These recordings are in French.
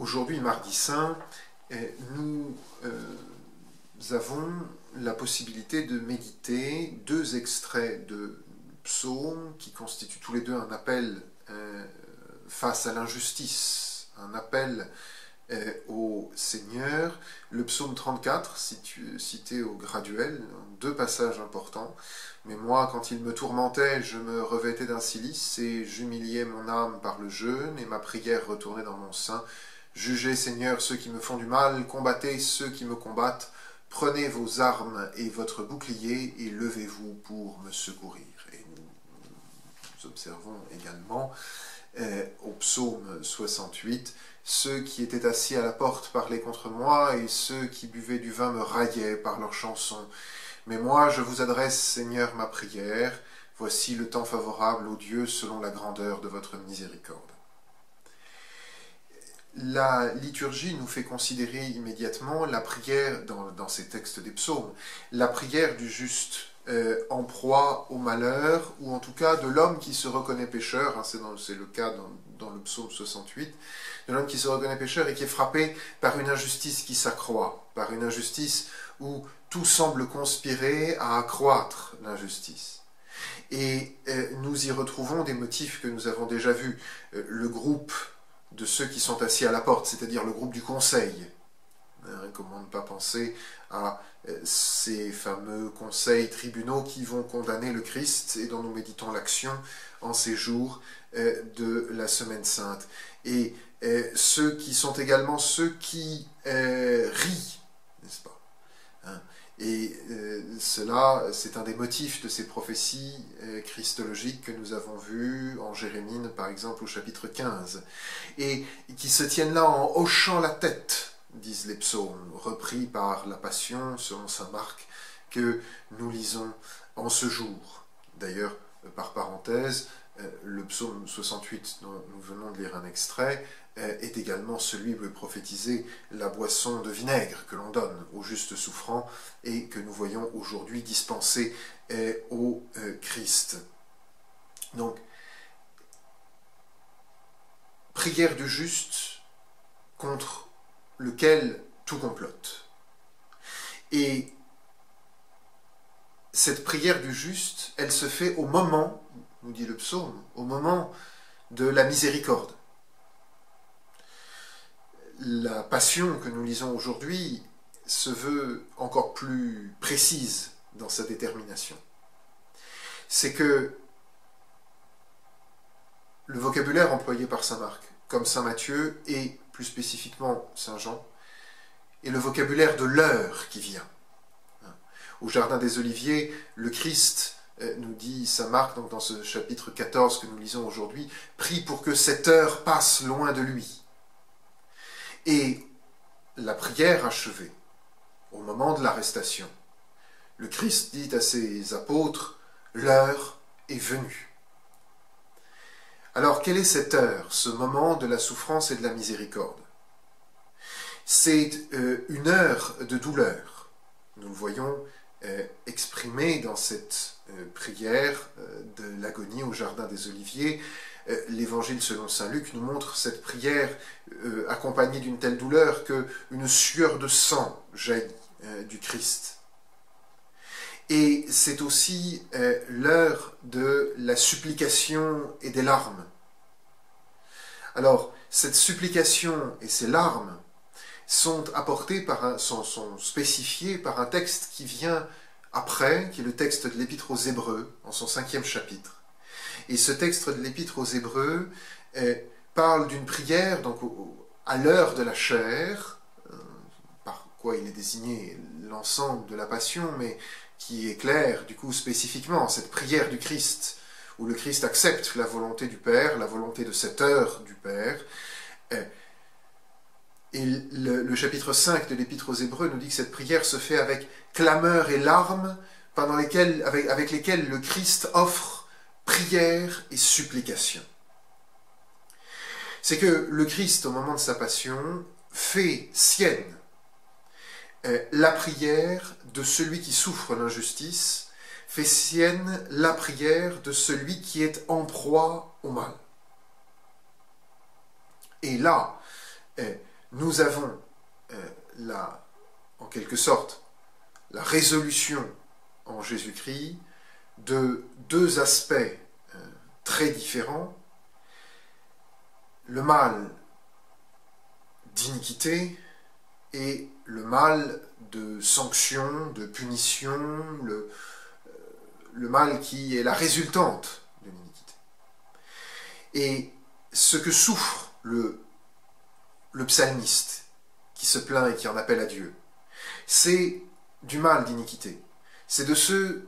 Aujourd'hui, mardi saint, nous avons la possibilité de méditer deux extraits de psaumes qui constituent tous les deux un appel face à l'injustice, un appel au Seigneur. Le psaume 34, cité au graduel, deux passages importants. Mais moi, quand il me tourmentait, je me revêtais d'un cilice et j'humiliais mon âme par le jeûne, et ma prière retournait dans mon sein. Jugez, Seigneur, ceux qui me font du mal, combattez ceux qui me combattent, prenez vos armes et votre bouclier et levez-vous pour me secourir. Et nous observons également au psaume 68, ceux qui étaient assis à la porte parlaient contre moi, et ceux qui buvaient du vin me raillaient par leurs chansons. Mais moi, je vous adresse, Seigneur, ma prière. Voici le temps favorable, ô Dieu, selon la grandeur de votre miséricorde. La liturgie nous fait considérer immédiatement la prière, dans ces textes des psaumes, la prière du juste en proie au malheur, ou en tout cas de l'homme qui se reconnaît pécheur, hein, c'est le cas dans le psaume 68, de l'homme qui se reconnaît pécheur et qui est frappé par une injustice qui s'accroît, par une injustice où tout semble conspirer à accroître l'injustice. Et nous y retrouvons des motifs que nous avons déjà vus. Le groupe de ceux qui sont assis à la porte, c'est-à-dire le groupe du conseil. Comment ne pas penser à ces fameux conseils tribunaux qui vont condamner le Christ et dont nous méditons l'action en ces jours de la Semaine Sainte. Et ceux qui sont également ceux qui rient, n'est-ce pas, hein? Et cela, c'est un des motifs de ces prophéties christologiques que nous avons vues en Jérémie, par exemple, au chapitre 15, et qui se tiennent là en hochant la tête, disent les psaumes, repris par la Passion, selon saint Marc, que nous lisons en ce jour. D'ailleurs, par parenthèse, le psaume 68, dont nous venons de lire un extrait, est également celui où est prophétisée la boisson de vinaigre que l'on donne aux justes souffrants et que nous voyons aujourd'hui dispensée au Christ. Donc, prière du juste contre lequel tout complote. Et cette prière du juste, elle se fait au moment, nous dit le psaume, au moment de la miséricorde. La Passion que nous lisons aujourd'hui se veut encore plus précise dans sa détermination. C'est que le vocabulaire employé par saint Marc, comme saint Matthieu et plus spécifiquement saint Jean, est le vocabulaire de l'heure qui vient. Au Jardin des Oliviers, le Christ, nous dit saint Marc, donc dans ce chapitre 14 que nous lisons aujourd'hui, prie pour que cette heure passe loin de lui. Et la prière achevée, au moment de l'arrestation, le Christ dit à ses apôtres, « L'heure est venue ». Alors, quelle est cette heure, ce moment de la souffrance et de la miséricorde? C'est une heure de douleur. Nous le voyons exprimé dans cette prière de l'agonie au Jardin des Oliviers. L'Évangile selon saint Luc nous montre cette prière accompagnée d'une telle douleur qu'une sueur de sang jaillit du Christ. Et c'est aussi l'heure de la supplication et des larmes. Alors, cette supplication et ces larmes sont apportées sont spécifiées par un texte qui vient après, qui est le texte de l'Épître aux Hébreux, en son 5e chapitre. Et ce texte de l'Épître aux Hébreux parle d'une prière donc, à l'heure de la chair, par quoi il est désigné l'ensemble de la Passion, mais qui éclaire du coup spécifiquement cette prière du Christ, où le Christ accepte la volonté du Père, la volonté de cette heure du Père. Et le chapitre 5 de l'Épître aux Hébreux nous dit que cette prière se fait avec clameur et larmes, avec lesquelles le Christ offre prière et supplication. C'est que le Christ, au moment de sa passion, fait sienne la prière de celui qui souffre l'injustice, fait sienne la prière de celui qui est en proie au mal. Et là, nous avons en quelque sorte la résolution en Jésus-Christ de deux aspects très différents. Le mal d'iniquité et le mal de sanction, de punition, le mal qui est la résultante de l'iniquité. Et ce que souffre le psalmiste qui se plaint et qui en appelle à Dieu, c'est du mal d'iniquité. C'est de ceux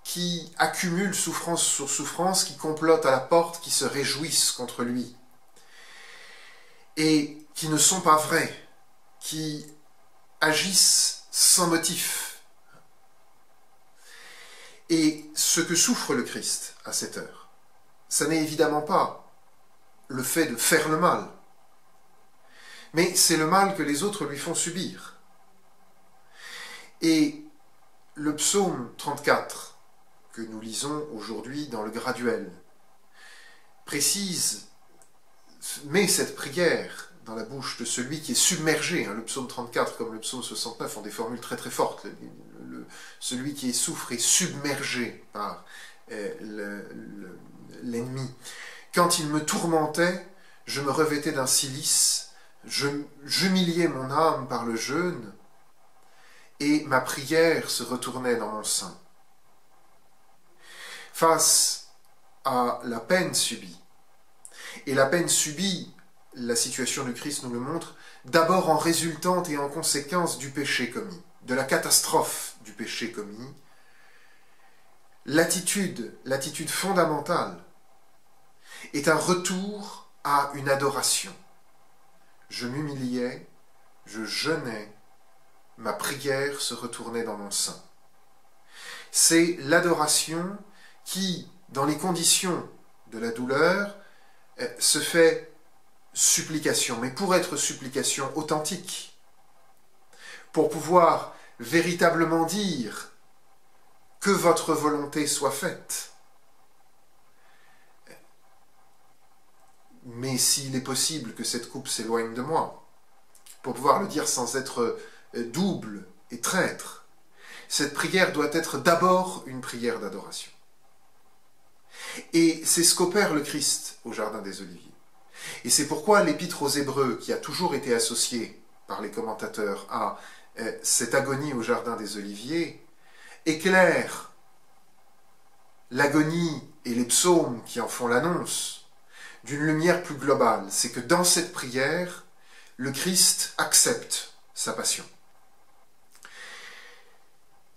qui accumulent souffrance sur souffrance, qui complotent à la porte, qui se réjouissent contre lui, et qui ne sont pas vrais, qui agissent sans motif. Et ce que souffre le Christ à cette heure, ça n'est évidemment pas le fait de faire le mal, mais c'est le mal que les autres lui font subir. Et le psaume 34, que nous lisons aujourd'hui dans le graduel, précise, met cette prière dans la bouche de celui qui est submergé. Le psaume 34 comme le psaume 69 ont des formules très très fortes. Celui qui souffre est submergé par l'ennemi. Quand il me tourmentait, je me revêtais d'un cilice, j'humiliais mon âme par le jeûne, et ma prière se retournait dans mon sein. Face à la peine subie, et la peine subie, la situation du Christ nous le montre, d'abord en résultante et en conséquence du péché commis, de la catastrophe du péché commis, l'attitude fondamentale est un retour à une adoration. Je m'humiliais, je jeûnais, ma prière se retournait dans mon sein. C'est l'adoration qui, dans les conditions de la douleur, se fait supplication, mais pour être supplication authentique, pour pouvoir véritablement dire que votre volonté soit faite. Mais s'il est possible que cette coupe s'éloigne de moi, pour pouvoir le dire sans être double et traître, cette prière doit être d'abord une prière d'adoration. Et c'est ce qu'opère le Christ au Jardin des Oliviers. Et c'est pourquoi l'Épître aux Hébreux, qui a toujours été associée par les commentateurs à cette agonie au Jardin des Oliviers, éclaire l'agonie et les psaumes qui en font l'annonce d'une lumière plus globale. C'est que dans cette prière, le Christ accepte sa passion.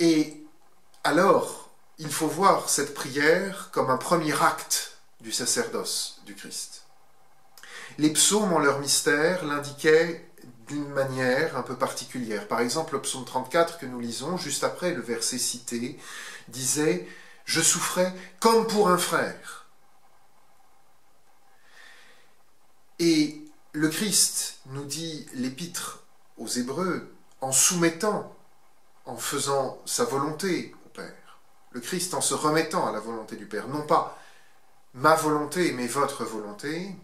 Et alors, il faut voir cette prière comme un premier acte du sacerdoce du Christ. Les psaumes, en leur mystère, l'indiquaient d'une manière un peu particulière. Par exemple, le psaume 34 que nous lisons, juste après le verset cité, disait « Je souffrais comme pour un frère ». Et le Christ nous dit l'Épître aux Hébreux en soumettant, en faisant sa volonté au Père. Le Christ en se remettant à la volonté du Père, non pas ma volonté mais votre volonté,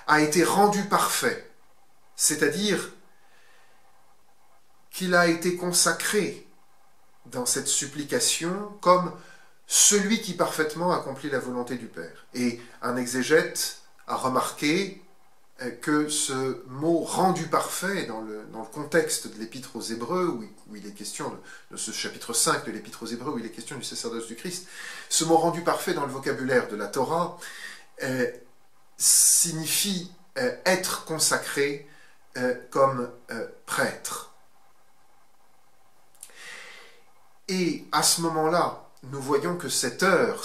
a été rendu parfait, c'est-à-dire qu'il a été consacré dans cette supplication comme celui qui parfaitement accomplit la volonté du Père. Et un exégète a remarqué que ce mot « rendu parfait » dans le contexte de l'Épître aux Hébreux, où il est question de ce chapitre 5 de l'Épître aux Hébreux, où il est question du sacerdoce du Christ, ce mot « rendu parfait » dans le vocabulaire de la Torah signifie être consacré comme prêtre. Et à ce moment-là, nous voyons que cette heure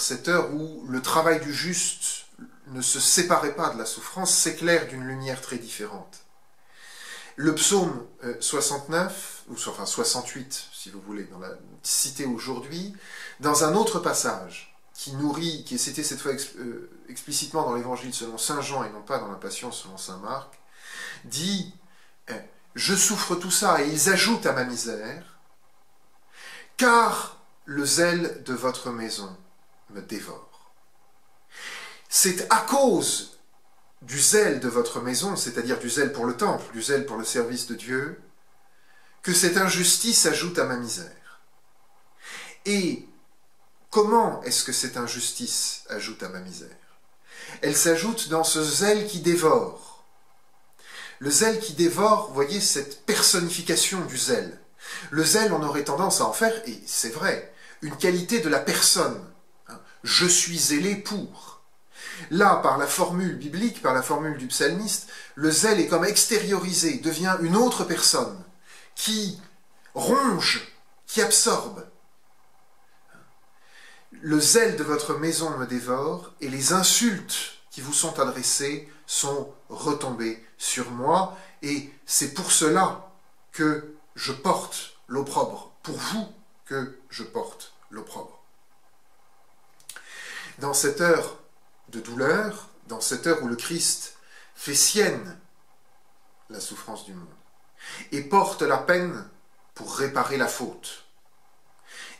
où le travail du juste ne se séparait pas de la souffrance, s'éclaire d'une lumière très différente. Le psaume 69, ou enfin 68, si vous voulez, dans la cité aujourd'hui, dans un autre passage, qui nourrit, qui est cité cette fois explicitement dans l'évangile selon saint Jean et non pas dans la Passion selon saint Marc, dit « Je souffre tout ça, et ils ajoutent à ma misère, car le zèle de votre maison me dévore. » C'est à cause du zèle de votre maison, c'est-à-dire du zèle pour le temple, du zèle pour le service de Dieu, que cette injustice ajoute à ma misère. Et comment est-ce que cette injustice ajoute à ma misère? Elle s'ajoute dans ce zèle qui dévore. Le zèle qui dévore, vous voyez, cette personnification du zèle. Le zèle, on aurait tendance à en faire, et c'est vrai, une qualité de la personne. Je suis zélé pour. Là, par la formule biblique, par la formule du psalmiste, le zèle est comme extériorisé, devient une autre personne, qui ronge, qui absorbe. Le zèle de votre maison me dévore, et les insultes qui vous sont adressées sont retombées sur moi, et c'est pour cela que je porte l'opprobre, pour vous que je porte l'opprobre. Dans cette heure de douleur, dans cette heure où le Christ fait sienne la souffrance du monde, et porte la peine pour réparer la faute,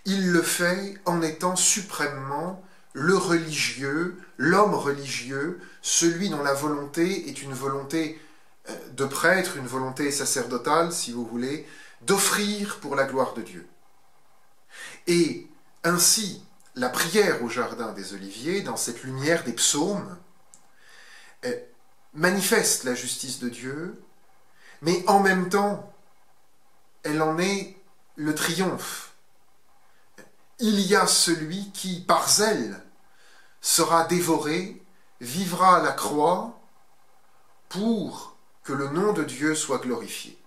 il le fait en étant suprêmement le religieux, l'homme religieux, celui dont la volonté est une volonté de prêtre, une volonté sacerdotale, si vous voulez, d'offrir pour la gloire de Dieu. Et ainsi, la prière au jardin des Oliviers, dans cette lumière des psaumes, manifeste la justice de Dieu, mais en même temps, elle en est le triomphe. Il y a celui qui, par zèle, sera dévoré, vivra à la croix, pour que le nom de Dieu soit glorifié.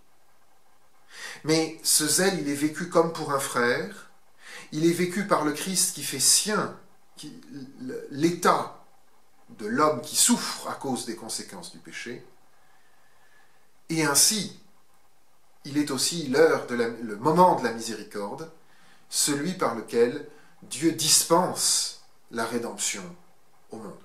Mais ce zèle, il est vécu comme pour un frère, il est vécu par le Christ qui fait sien l'état de l'homme qui souffre à cause des conséquences du péché, et ainsi, il est aussi le moment de la miséricorde, celui par lequel Dieu dispense la rédemption au monde.